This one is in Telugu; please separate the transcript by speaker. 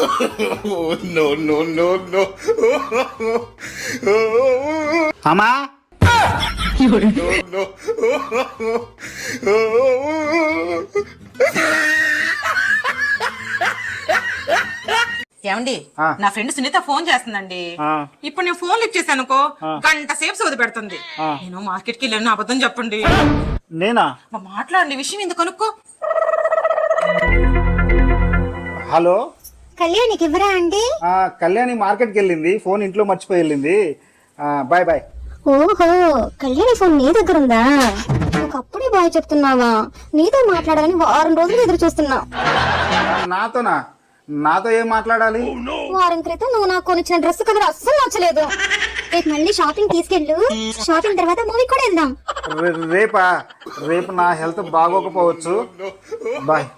Speaker 1: No, no, no, no.
Speaker 2: అమ్మా
Speaker 1: No, no.
Speaker 3: ఏమండి నా ఫ్రెండ్ సునీత ఫోన్ చేస్తుందండి. ఇప్పుడు నేను ఫోన్ లిఫ్ట్ చేశాను అనుకో గంట సేపు సోది పెడుతుంది. నేను మార్కెట్ కి వెళ్ళాను అబద్ధం చెప్పండి.
Speaker 2: నేనా?
Speaker 3: మాట్లాడండి విషయం ఎందుకు కనుక్కో.
Speaker 2: హలో
Speaker 4: కళ్యాణికి ఇవ్వరా అండి?
Speaker 2: కళ్యాణి మార్కెట్కి వెళ్ళింది, ఫోన్ ఇంట్లో మర్చిపోయి వెళ్ళింది. Bye bye.
Speaker 4: ఓహో, కళ్యాణి ఫోన్ నీ దగ్గర ఉందా? ఒకప్పుడే బాయ్ చెప్తున్నావా? నీతో మాట్లాడాలని వారం రోజులు ఎదురు చూస్తున్నా.
Speaker 2: నాతోనా? నాతో ఏం మాట్లాడాలి?
Speaker 4: వారం క్రితం నువ్వు నాకు కొనిచ్చిన డ్రెస్ కలర్ అస్సలు నచ్చలేదు. రేపు మళ్ళీ షాపింగ్ తీసుకెళ్ళు. షాపింగ్ తర్వాత మూవీ కూడా వెళ్దాం.
Speaker 2: రేపా? రేపు నా హెల్త్ బాగోకపోవచ్చు. బాయ్.